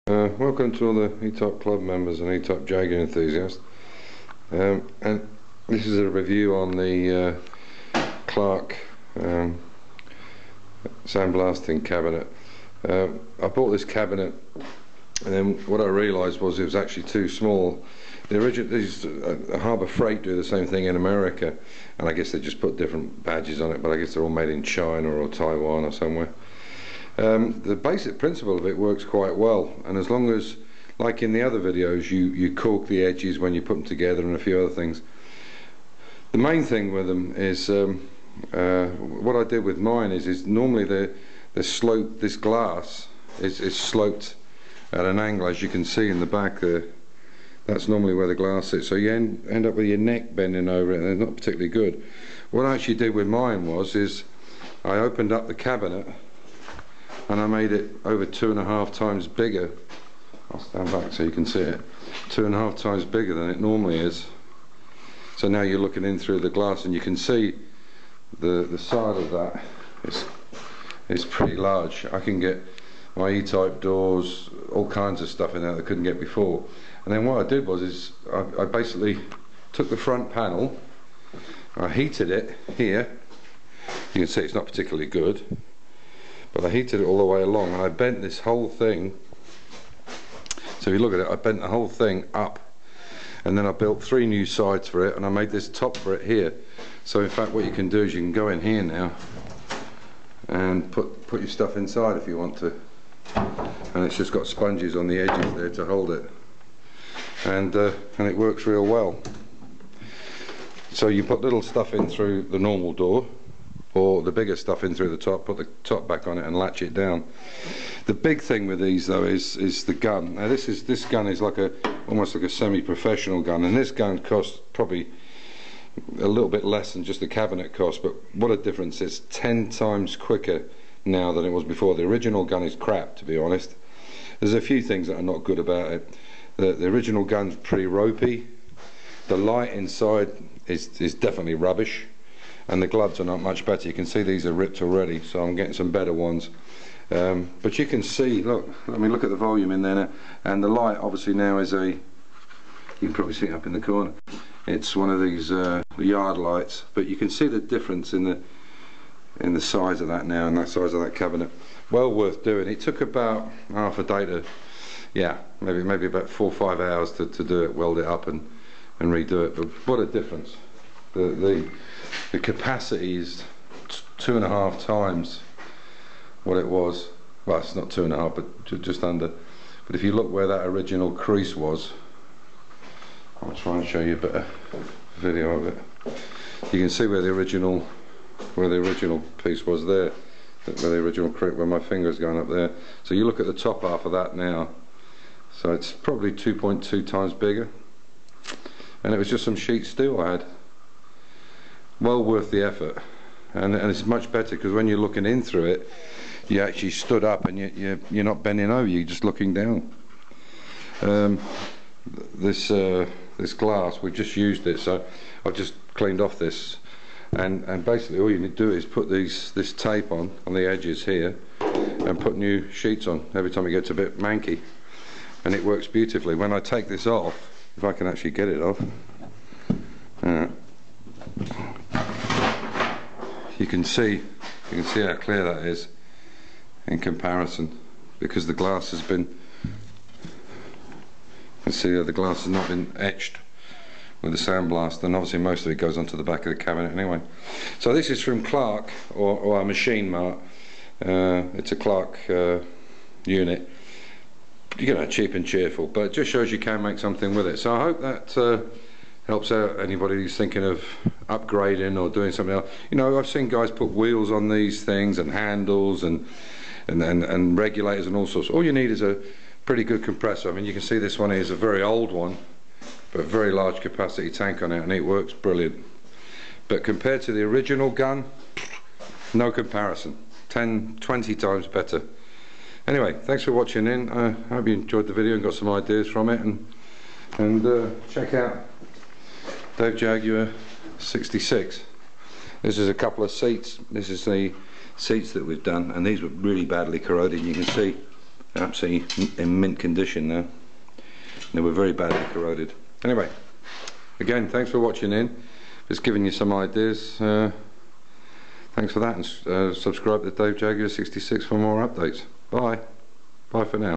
Welcome to all the E-Type Club members and E-Type Jaguar enthusiasts. And this is a review on the Clark sandblasting cabinet. I bought this cabinet, and then what I realised was it was actually too small. The original, Harbour Freight do the same thing in America, and I guess they just put different badges on it, but I guess they're all made in China or Taiwan or somewhere. The basic principle of it works quite well, and as long as, like in the other videos, you cork the edges when you put them together and a few other things. The main thing with them is, what I did with mine is normally the slope, this glass is sloped at an angle, as you can see in the back there. That's normally where the glass is, so you end up with your neck bending over it, and it's not particularly good. What I actually did with mine is I opened up the cabinet and I made it over 2.5 times bigger. I'll stand back so you can see it. 2.5 times bigger than it normally is. So now you're looking in through the glass and you can see the side of that is pretty large. I can get my E-Type doors, all kinds of stuff in there that I couldn't get before. And then what I did was I basically took the front panel, I heated it here. You can see it's not particularly good, but I heated it all the way along, and I bent this whole thing. So if you look at it, I bent the whole thing up, and then I built 3 new sides for it, and I made this top for it here. So in fact what you can do is you can go in here now and put your stuff inside if you want to, and it's just got sponges on the edges there to hold it, and it works real well. So you put little stuff in through the normal door, or the bigger stuff in through the top, put the top back on it and latch it down. The big thing with these though is the gun. Now this gun is like almost like a semi-professional gun, and this gun costs probably a little bit less than just the cabinet cost, but what a difference. It's 10 times quicker now than it was before. The original gun is crap, to be honest. There's a few things that are not good about it. The original gun's pretty ropey. The light inside is definitely rubbish, and the gloves are not much better. You can see these are ripped already, so I'm getting some better ones. But you can see, look at the volume in there now, and the light obviously now is you can probably see it up in the corner. It's one of these yard lights, but you can see the difference in the size of that now and the size of that cabinet. Well worth doing. It took about half a day to, yeah, maybe about 4 or 5 hours to do it, weld it up and redo it. But what a difference. The capacity is 2.5 times what it was. Well, it's not 2.5, but just under. But if you look where that original crease was, I'll try and show you a better video of it. You can see where the original piece was there, where the original crease, where my finger's going up there. So you look at the top half of that now. So it's probably 2.2 times bigger, and it was just some sheet steel I had. Well worth the effort, and it's much better because when you're looking in through it, you actually stood up and you're not bending over, you're just looking down. This glass, we just used it, so I've just cleaned off this, and basically all you need to do is put this tape on the edges here and put new sheets on every time it gets a bit manky, and it works beautifully. When I take this off, if I can actually get it off, you can see how clear that is in comparison, because the glass has been, you can see that the glass has not been etched with the sandblast, and obviously most of it goes onto the back of the cabinet anyway. So this is from Clark, or a Machine Mart. It's a Clark unit. You know, cheap and cheerful, but it just shows you can make something with it. So I hope that helps out anybody who's thinking of upgrading or doing something else. You know, I've seen guys put wheels on these things and handles and regulators and all sorts. All you need is a pretty good compressor. I mean, you can see this one is a very old one, but very large capacity tank on it, and it works brilliant. But compared to the original gun, no comparison. 10, 20 times better. Anyway, thanks for watching in. I hope you enjoyed the video and got some ideas from it, and check out Dave Jaguar 66. This is a couple of seats. This is the seats that we've done, and these were really badly corroded. You can see They're absolutely in mint condition now. They were very badly corroded. Anyway, again, thanks for watching in. Just giving you some ideas. Thanks for that, and subscribe to Dave Jaguar 66 for more updates. Bye. Bye for now.